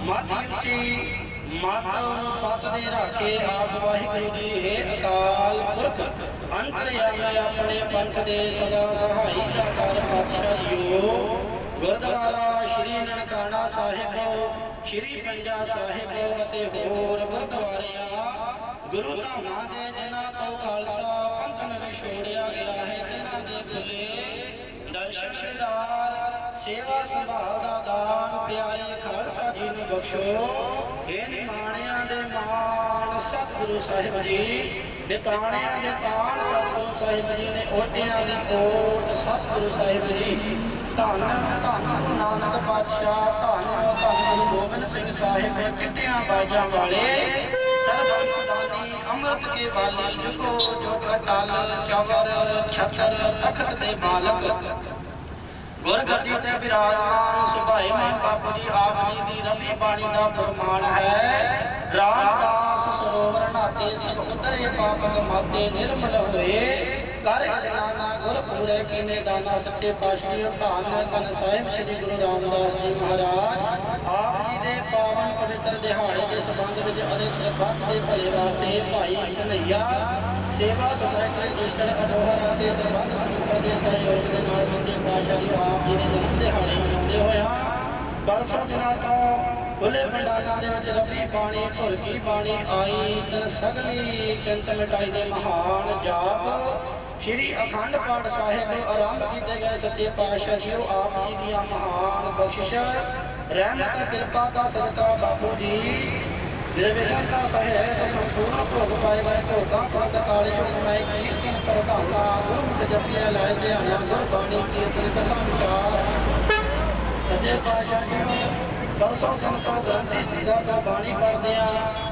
ਮਤ ਉੱਚੀ ਮਤ ਪਤ ਦੇ ਰਾਖੇ ਆਪ ਵਾਹਿਗੁਰੂ ਜੀ ਹੈ ਅਕਾਲ ਪੁਰਖ ਅੰਤਰਯਾਮੀ ਆਪਣੇ ਪੰਥ ਦੇ ਸਦਾ ਸਹਾਈ ਦਾ ਕਰ ਪਾਤਸ਼ਾਹ ਜੀਓ। ਗੁਰਦੁਆਰਾ ਸ਼੍ਰੀ ਨਨਕਾਣਾ ਸਾਹਿਬ ਸ਼੍ਰੀ ਪੰਜਾ ਸਾਹਿਬ ਅਤੇ ਹੋਰ ਗੁਰਦੁਆਰਿਆਂ ਗੁਰੂ ਧਾਮਾਂ ਦੇ ਜਿਨ੍ਹਾਂ ਤੋਂ ਖਾਲਸਾ ਪੰਥ ਨੂੰ ਵਿਛੋੜਿਆ ਗਿਆ ਹੈ ਤਿਨਾਂ ਦੇ ਖੁੱਲੇ ਦਰਸ਼ਨ ਦੀਦਾਰ ਸੇਵਾ ਸੰਭਾਲ ਦਾ ਦਾਨ ਪਿਆਰੇ ਖਾਲਸਾ ਜੀ ਨੂੰ ਬਖਸ਼ੋ। ਇਹ ਨਿਮਾਣਿਆਂ ਦੇ ਮਾਣ ਸਤਿਗੁਰੂ ਸਾਹਿਬ ਜੀ ਨਿਤਾਣਿਆਂ ਦੇ ਤਾਣ ਸਤਿਗੁਰੂ ਸਾਹਿਬ ਜੀ ਨੇ ਓਟਿਆਂ ਦੀ ਓਟ ਸਤਿਗੁਰੂ ਸਾਹਿਬ ਜੀ ਧੰਨ ਧੰਨ ਗੁਰੂ ਨਾਨਕ ਪਾਤਸ਼ਾਹ ਧੰਨ ਧੰਨ ਗੁਰੂ ਗੋਬਿੰਦ ਸਿੰਘ ਸਾਹਿਬ ਚਿੱਟਿਆਂ ਬਾਜਾਂ ਵਾਲੇ ਸਰਬੰਸ ਦਾਨੀ ਅੰਮ੍ਰਿਤ ਕੇ ਵਾਲੀ ਜੁਗੋ ਜੁਗ ਅਟਲ ਚਵਰ ਛਤਰ ਤਖਤ ਦੇ ਮਾਲਕ ਗੁਰਗੱਦੀ ਤੇ ਬਿਰਾਜਮਾਨ ਸੁਭਾਈਮਾਨ ਬਾਪੂ ਜੀ ਆਪ ਜੀ ਦੀ ਰਬੀ ਬਾਣੀ ਦਾ ਫਰਮਾਨ ਹੈ ਰਾਮਦਾਸ ਸਰੋਵਰ ਨਾਤੇ ਸਭ ਉਤਰੇ ਪਾਪ ਕਮਾਤੇ ਨਿਰਮਲ ਹੋਏ ਕਰ ਇਸ਼ਨਾਨਾ ਗੁਰ ਪੂਰੇ ਕੀਨੇ ਦਾਨਾ ਸੱਚੇ ਪਾਤਸ਼ਾਹ ਧੰਨ ਧੰਨ ਸਾਹਿਬ ਸ੍ਰੀ ਗੁਰੂ ਰਾਮਦਾਸ ਜੀ ਮਹਾਰਾਜ ਆਪ ਜੀ ਦੇ ਪਾਵਨ ਪਵਿੱਤਰ ਦਿਹਾੜੇ ਦੇ ਸੰਬੰਧ ਵਿੱਚ ਅਤੇ ਸਰਬੱਤ ਦੇ ਭਲੇ ਵਾਸਤੇ ਭਾਈ ਕਨਈਆ ਸੇਵਾ ਸੁਸਾਇਟੀ ਰਜਿਸਟਰਡ ਅਬੋਹਰ ਅਤੇ ਸਰਬੱਤ ਸੰਗਤਾਂ ਦੇ ਸਹਿਯੋਗ ਦੇ ਨਾਲ ਸੱਚੇ ਪਾਤਸ਼ਾਹ ਜੀ ਆਪ ਜੀ ਦੇ ਜਨਮ ਦਿਹਾੜੇ ਮਨਾਉਂਦੇ ਹੋਇਆ ਬਰਸੋਂ ਦਿਨਾਂ ਤੋਂ ਖੁੱਲੇ ਪੰਡਾਲਾਂ ਦੇ ਵਿੱਚ ਰੱਬੀ ਬਾਣੀ ਧੁਰ ਕੀ ਬਾਣੀ ਆਈ ਤਨ ਸਗਲੀ ਚਿੰਤ ਮਿਟਾਈ ਦੇ ਮਹਾਨ ਜਾਪ ਸ਼੍ਰੀ ਅਖੰਡ ਪਾਠ ਸਾਹਿਬ ਆਰੰਭ ਕੀਤੇ ਗਏ ਸੱਚੇ ਪਾਤਸ਼ਾਹ ਜੀਓ ਆਪ ਜੀ ਦੀਆਂ ਮਹਾਨ ਬਖਸ਼ਿਸ਼ ਰਹਿਮਤ ਕਿਰਪਾ ਦਾ ਸਦਕਾ ਬਾਪੂ ਜੀ ਨਿਰਵਿਘਨ ਦਾ ਸਹਿਤ ਸੰਪੂਰਨ ਭੋਗ ਪਾਏ ਗਏ ਭੋਗਾਂ ਪ੍ਰਤ ਕਾਲੇ ਜੋ ਮੈਂ ਕੀਰਤਨ ਪ੍ਰਧਾਨਾ ਗੁਰਮੁਖ ਜਪਿਆ ਲਾਇ ਧਿਆਨਾ ਗੁਰਬਾਣੀ ਕੀਰਤਨ ਕਥਾ ਵਿਚਾਰ ਸੱਚੇ ਪਾਤਸ਼ਾਹ ਜੀਓ ਬਰਸੋਂ ਦਿਨ ਤੋਂ ਗ੍ਰੰਥੀ ਸਿੰਘਾਂ ਤੋਂ ਬਾਣੀ ਪੜ੍ਹਦੇ ਆ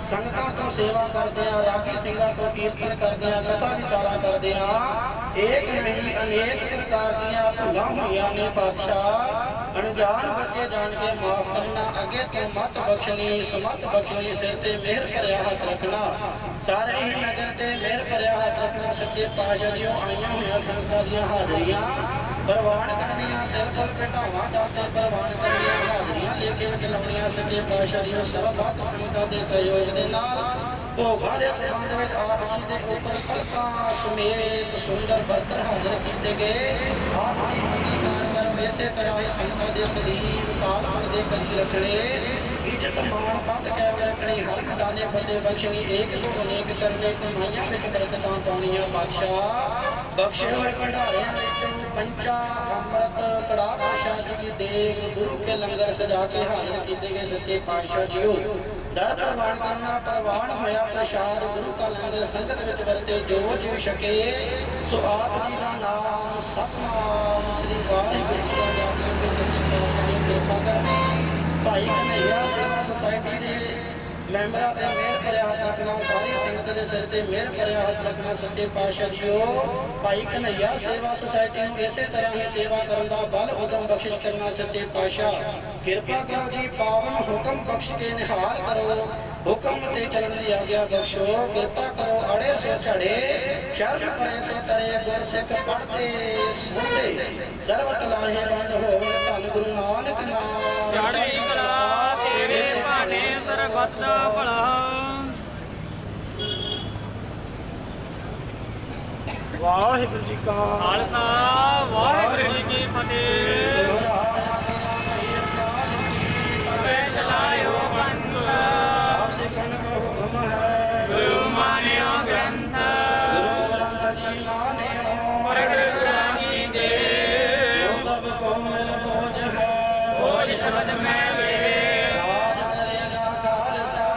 ਸੰਗਤਾਂ ਤੋਂ ਸੇਵਾ ਕਰਦੇ ਆ ਰਾਗੀ ਸਿੰਘਾਂ ਤੋਂ ਕੀਰਤਨ ਕਰਦੇ ਆ ਕਥਾ ਵਿਚਾਰਾ ਕਰਦੇ ਆ ਏਕ ਨਹੀਂ ਅਨੇਕ ਪ੍ਰਕਾਰ ਦੀਆਂ ਭੁੱਲਾਂ ਹੋਈਆਂ ਨੇ ਪਾਤਸ਼ਾਹ ਅਣਜਾਣ ਬੱਚੇ ਜਾਣ ਕੇ ਮਾਫ ਕਰਨਾ ਅੱਗੇ ਤੋਂ ਮਤ ਬਖਸ਼ਣੀ ਸਮਤ ਬਖਸ਼ਣੀ ਸਿਰ ਤੇ ਮਿਹਰ ਭਰਿਆ ਹੱਥ ਰੱਖਣਾ ਸਾਰੇ ਹੀ ਨਗਰ ਤੇ ਮਿਹਰ ਭਰਿਆ ਹੱਥ ਰੱਖਣਾ ਸੱਚੇ ਪਾਤਸ਼ਾਹ ਜੀਓ ਆਈਆਂ ਹੋਈਆਂ ਸੰਗਤਾਂ ਦੀਆਂ ਹਾਜ਼ਰੀਆਂ ਪ੍ਰਵਾਨ ਕਰਨੀਆਂ ਦਿਲ ਕੋਲ ਘਟਾਵਾਂ ਦਰ ਤੇ ਪ੍ਰਵਾਨ ਕਰਨੀਆਂ ਹਾਜ਼ਰੀਆਂ ਲੈ ਕੇ ਵਿੱਚ ਲਾਉਣੀਆਂ ਸੱਚੇ ਪਾਤਸ਼ਾਹ ਜੀਓ ਸਰਬੱਤ ਸੰਗਤਾਂ ਦੇ ਸਹਿਯੋਗ ਦੇ ਨਾਲ ਭੋਗਾਂ ਦੇ ਸੰਬੰਧ ਵਿੱਚ ਆਪ ਜੀ ਦੇ ਉੱਪਰ ਪਲਕਾਂ ਸਮੇਤ ਸੁੰਦਰ ਵਸਤਰ ਹਾਜ਼ਰ ਕੀਤੇ ਗਏ ਆਪ ਜੀ ਅੰਗੀਕਾਰ ਕਰੋ ਇਸੇ ਤਰ੍ਹਾਂ ਹੀ ਸੰਗਤਾਂ ਦੇ ਸਰੀਰ ਤਾਲਪੁਰ ਦੇ ਕਲੀ ਰੱਖਣੇ ਇੱਜ਼ਤ ਮਾਣ ਪੱਤ ਕੈਮ ਰੱਖਣੀ ਹਰ ਮੈਦਾਨੇ ਫਤਿਹ ਬਖਸ਼ਣੀ ਏਕ ਤੋਂ ਅਨੇਕ ਕਰਨੇ ਕਮਾਈਆਂ ਵਿੱਚ ਬਰਕਤਾਂ ਪਾਉਣੀਆਂ ਬਾਦਸ਼ਾਹ ਬਖਸ਼ੇ ਹੋਏ ਭੰਡਾਰਿਆਂ ਵਿੱਚੋਂ ਪੰਚਾ ਅੰਮ੍ਰਿਤ ਕੜਾ ਪ੍ਰਸ਼ਾਦ ਜੀ ਦੀ ਦੇਗ ਗੁਰੂ ਕੇ ਲੰਗਰ ਸਜਾ ਕੇ ਹਾਜ਼ਰ ਕੀਤੇ ਗਏ ਸੱਚੇ ਪਾਤਸ਼ਾਹ ਜੀਓ ਦਰ ਪ੍ਰਵਾਨ ਕਰਨਾ ਪ੍ਰਵਾਨ ਹੋਇਆ ਪ੍ਰਸ਼ਾਦ ਗੁਰੂ ਕਾ ਲੰਗਰ ਸੰਗਤ ਵਿੱਚ ਵਰਤੇ ਜੋ ਜੀਵ ਛਕੇ ਸੋ ਆਪ ਜੀ ਦਾ ਨਾਮ ਸਤਨਾਮ ਸ੍ਰੀ ਵਾਹਿਗੁਰੂ ਜੀ ਦਾ ਜਾਪ ਕੇ ਸੱਚੇ ਪਾਤਸ਼ਾਹ ਦੀ ਕਿਰਪਾ ਕਰਨੀ ਭਾਈ ਕਨਈਆ ਸੇਵਾ ਸੁਸਾਇਟੀ ਦੇ ਮੈਂਬਰਾਂ ਤੇ ਮਿਹਰ ਭਰਿਆ ਹੱਥ ਰੱਖਣਾ ਸਾਰੀ ਸੰਗਤ ਸੰਗਤ ਦੇ ਸਿਰ ਤੇ ਮਿਹਰ ਭਰਿਆ ਹੱਥ ਰੱਖਣਾ ਸੱਚੇ ਪਾਤਸ਼ਾਹ ਜੀਓ। ਭਾਈ ਕਨ੍ਹਈਆ ਸੇਵਾ ਸੁਸਾਇਟੀ ਨੂੰ ਇਸੇ ਤਰ੍ਹਾਂ ਹੀ ਸੇਵਾ ਕਰਨ ਦਾ ਬਲ ਉਦਮ ਬਖਸ਼ਿਸ਼ ਕਰਨਾ ਸੱਚੇ ਪਾਤਸ਼ਾਹ। ਕਿਰਪਾ ਕਰੋ ਜੀ, ਪਾਵਨ ਹੁਕਮ ਬਖਸ਼ ਕੇ ਨਿਹਾਲ ਕਰੋ, ਹੁਕਮ ਤੇ ਚੱਲਣ ਦੀ ਆਗਿਆ ਬਖਸ਼ੋ। ਕਿਰਪਾ ਕਰੋ, ਅੜੇ ਸੋ ਝੜੇ ਸ਼ਰਨ ਪਰੇ ਸੋ ਤਰੇ, ਗੁਰਸਿੱਖ ਪੜ੍ਹਦੇ ਸੁਣਦੇ ਸਰਬਤ ਲਾਹੇ ਬੰਦ ਹੋਵਣ। ਧੰਨ ਗੁਰੂ ਨਾਨਕ ਨਾਮ ਚੜ੍ਹਦੀ ਕਲਾ ਤੇਰੇ ਭਾਣੇ ਸਰਬੱਤ ਦਾ ਭਲਾ। ਵਾਹਿਗੁਰੂ ਜੀ ਕਾ ਖਾਲਸਾ ਵਾਹਿਗੁਰੂ ਜੀ ਕੀ ਫਤਿਹ। ਦੁਹਰਾਇਆ ਗਿਆ ਮਈ ਅਕਾਲ ਕੀ ਤਵੇ ਚਲਾਇਓ ਪੰਥ, ਸਭ ਸਿੱਖਣ ਕੋ ਹੁਕਮ ਹੈ। ਗੁਰੂ ਮਾਨਿਓ ਗ੍ਰੰਥ, ਗੁਰੂ ਗ੍ਰੰਥ ਜੀ ਮਾਨਿਓ। ਪ੍ਰਗਟ ਕਰਾਂਗੀ ਦੇ, ਜੋ ਪ੍ਰਭ ਕੋ ਮਿਲ ਬੋਝ ਹੈ। ਬੋਝ ਸ਼ਬਦ ਮੈਂ ਲੇ, ਰਾਜ ਕਰੇਗਾ ਖਾਲਸਾ।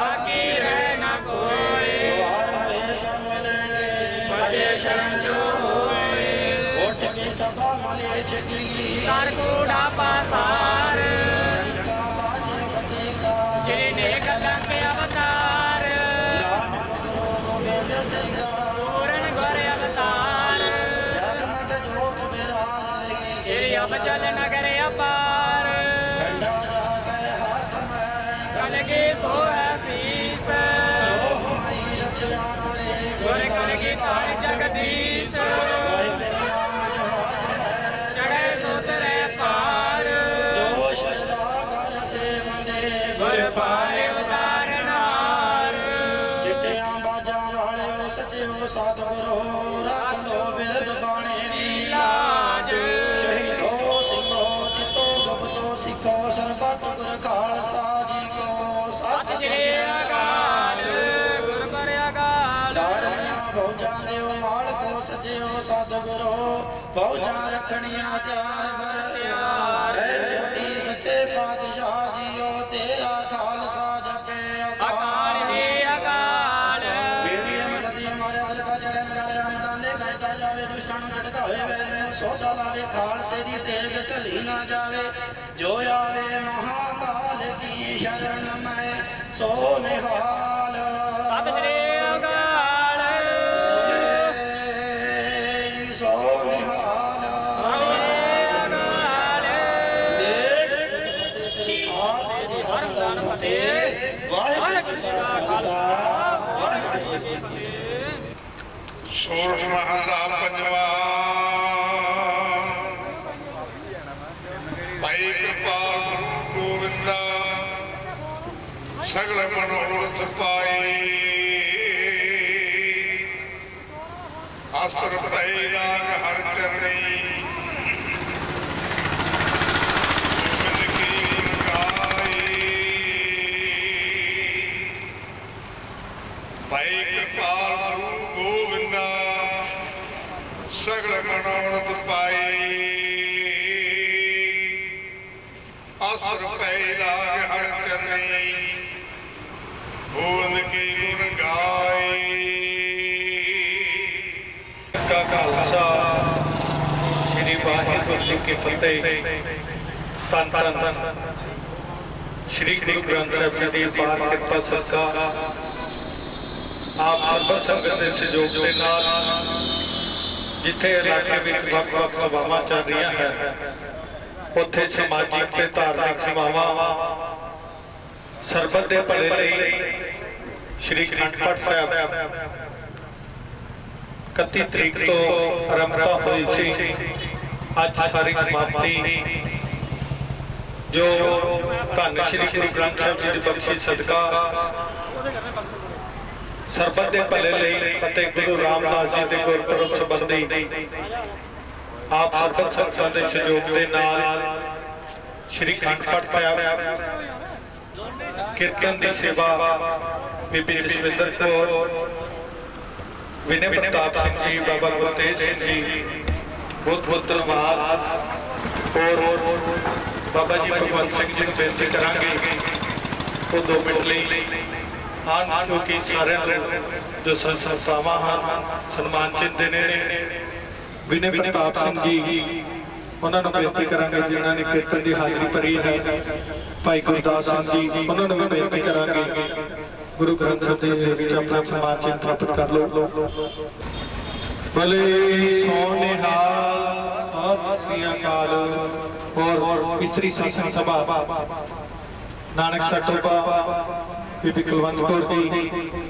ਆਕੀ ਰਹਿ ਨਾ ਕੋਈ, ਦੁਆਰ ਹਮੇਸ਼ਾ ਮਿਲेंगे। ਬੜੇ ਸ਼ਰਨ ਜੋ ਹੋਏ, ਉੱਠ ਕੇ ਸਭਾ ਮਲੇ ਛਕੀ। ਕਰ ਕੂੜਾ ਪਾਸਾਰ, ਕਾ ਬਾਜੇ ਫਤਿਹ ਕਾ ਸ਼੍ਰੀ ਨੇਕ ਲੰਕ ਅਵਤਾਰ, ਨਾਨਕ ਗੁਰੂ ਗੋਬਿੰਦ ਸਿੰਘਾ। ਪੂਰਨ ਗੁਰ ਅਵਤਾਰ, ਜਗਮਗ ਜੋਤ ਬਿਰਾਜ ਰਹੀ। ਸ਼੍ਰੀ ਅਬਚਲ ਨਗਰ ਅਪਾਰ, ਠੰਡਾ ਜਾ ਕੇ ਹਾਥ ਮੈਂ ਕਲਗੀ ਸੋ ਅਸੀਸ, ਜੋ ਹਮਾਰੀ ਰਖਿਆ करे। ਗੁਰ ਕਲਗੀ ਧਾਰ ਜਗਦੀਸ਼, ਵਾਹਿਗੁਰੂ ਨਾਮ ਜਹਾਜ ਹੈ। ਚੜ੍ਹੇ ਸੁਤਰੇ ਪਾਰ, ਜੋ ਸ਼ਰਧਾ ਕਰ ਸੇਵਨੇ। ਗੁਰ ਪਾਰ ਉਤਾਰਨਾਰ, ਚਿੱਟਿਆਂ ਬਾਜਾਂ ਵਾਲਿਓ ਸੱਚਿਓ ਸਤਿਗੁਰੂ। ਰੱਖ ਲੋ ਬਿਰਦ ਬਾਣੇ ਦੀ ਲਾਜ, ਸ਼ਹੀਦੋ ਸਿੰਘੋ ਜਿੱਤੋ ਗਬਤੋ ਸਿੱਖੋ। ਸਰਬੱਤ ਗੁਰ ਖਾਲਸਾ ਜੀ ਕੋ ਸਤਿ ਸ਼੍ਰੀ ਅਕਾਲ, ਗੁਰ ਗੁਰ ਅਕਾਲ। ਲਾੜੀਆਂ ਫੌਜਾਂ ਦਿਓ ਮਾਲਕੋ ਸੱਚਿਓ ਸਤਿਗੁਰੂ। ਫੌਜਾਂ ਰੱਖਣੀਆਂ ਤਿਆਰ ਬਰ ਤਿਆਰ। ਐ ਸੋਢੀ ਸੱਚੇ ਪਾਤਸ਼ਾਹ ਜੀਓ। ਤੇਰਾ ਖਾਲਸਾ ਜਪੇ ਅਕਾਲ ਅਕਾਲ। ਹੀ ਅਕਾਲ, ਬੇੜੀਆਂ ਸਦੀਆਂ ਮਾਰਿਆ ਦਿਲ ਕਾ ਚੜਨ ਗਾਲੇ ਰਮਦਾਨੇ ਗਾਇਤਾ ਜਾਵੇ। ਦੁਸ਼ਟਾਂ ਨੂੰ ਝਟਕਾਵੇ, ਵੈਰ ਨੂੰ ਸੋਧਾ ਲਾਵੇ। ਖਾਲਸੇ ਦੀ ਤੇਗ ਝੱਲੀ ਨਾ ਜਾਵੇ। ਜੋ ਆਵੇ ਮਹਾਕਾਲ ਕੀ ਸ਼ਰਨ ਮੈਂ ਸੋ ਨਿਹਾਲ। ਸਤਿ ਸ਼੍ਰੀ ਅਕਾਲ, ਸੋ ਨਿਹਾਲ। ਅਕਾਲ। ਦੇਖ ਫਤਿਹ ਤੇਰੀ ਖਾਲਸੇ ਦੀ ਹਰਮੰਦਰ ਫਤਿਹ। ਵਾਹਿਗੁਰੂ ਜੀ ਕਾ ਖਾਲਸਾ ਵਾਹਿਗੁਰੂ ਜੀ ਕੀ ਫਤਿਹ। ਸੋਰਠ ਮਹੱਲਾ ਪੰਜਵਾਂ। ਭਾਈ ਕਿਰਪਾਲ ਗੁਰੂ ਗੋਬਿੰਦਾ ਸਗਲ ਮਨੋਰਥ ਪਾਈ। ਅਸਤਰ ਪਈ ਲਾਗ ਹਰ ਚਰਣੀ। ਗੋਬਿੰਦ ਕੀ ਗੁਣ ਗਾਈ। ਭਾਈ ਕਿਰਪਾਲ ਗੁਰੂ ਗੋਬਿੰਦਾ ਸਗਲ ਮਨੋਰਥ ਪਾਈ। ਅਸਰ ਪੈ ਲਾਗ ਹਰ ਚਰਨੀ। ਗੋਬਿੰਦ ਕੀ ਗੁਣ ਗਾਈ। ਕਾ ਖਾਲਸਾ ਸ੍ਰੀ ਵਾਹਿਗੁਰੂ ਜੀ ਕੀ ਫਤਿਹ। ਧੰਨ ਧੰਨ ਸ੍ਰੀ ਗੁਰੂ ਗ੍ਰੰਥ ਸਾਹਿਬ ਜੀ ਦੀ ਅਪਾਰ ਕਿਰਪਾ ਸਦਕਾ ਆਪ ਸਰਬ ਸੰਗਤ ਦੇ ਸਹਿਯੋਗ ਦੇ ਨਾਲ ਜਿੱਥੇ ਇਲਾਕੇ ਵਿੱਚ ਵੱਖ-ਵੱਖ ਸਭਾਵਾਂ ਚੱਲ ਰਹੀਆਂ ਹੈ, ਉੱਥੇ ਸਮਾਜਿਕ ਤੇ ਧਾਰਮਿਕ ਸਭਾਵਾਂ ਸਰਬੱਤ ਦੇ ਭਲੇ ਲਈ ਸ੍ਰੀ ਅਖੰਡ ਪਾਠ ਸਾਹਿਬ 31 ਤਰੀਕ ਤੋਂ ਆਰੰਭਤਾ ਹੋਈ ਸੀ। ਅੱਜ ਸਾਰੀ ਸਮਾਪਤੀ ਜੋ ਧੰਨ ਸ੍ਰੀ ਗੁਰੂ ਗ੍ਰੰਥ ਸਾਹਿਬ ਜੀ ਦੀ ਬਖਸ਼ਿਸ਼ ਸਦਕਾ ਸਰਬੱਤ ਦੇ ਭਲੇ ਲਈ ਅਤੇ ਗੁਰੂ ਰਾਮਦਾਸ ਜੀ ਦੇ ਗੁਰਪੁਰਬ ਸੰਬੰਧੀ ਆਪ ਸਰਬੱਤ ਸੰਗਤਾਂ ਦੇ ਸਹਿਯੋਗ ਦੇ ਨਾਲ ਸ੍ਰੀ ਅਖੰਡ ਪਾਠ ਸਾਹਿਬ ਕੀਰਤਨ ਦੀ ਸੇਵਾ ਬੀਬੀ ਜਸਵਿੰਦਰ ਕੌਰ, ਵਿਨੇ ਪ੍ਰਤਾਪ ਸਿੰਘ ਜੀ, ਬਾਬਾ ਗੁਰਤੇਜ ਸਿੰਘ ਜੀ, ਬਹੁਤ ਬਹੁਤ ਧੰਨਵਾਦ। और बाबा जी भगवंत सिंह जी को बेनती करांगे वो 2 मिनट ਲਈ ਆਨ, क्योंकि सारे जो संस्थावां हैं सन्मान चिन्ह देने ने। विनय प्रताप सिंह जी उन्होंने बेनती करांगे जिन्होंने ने कीर्तन की हाजिरी भरी है। भाई गुरदास सिंह जी उन्होंने भी बेनती करांगे। गुरु ग्रंथ साहिब जी विच अपना सम्मान चिन्ह प्राप्त कर लो। भले सोनिहाल सत श्री अकाल। और स्त्री शासन सभा नानक सटोपा बीबी कुलवंत कौर जी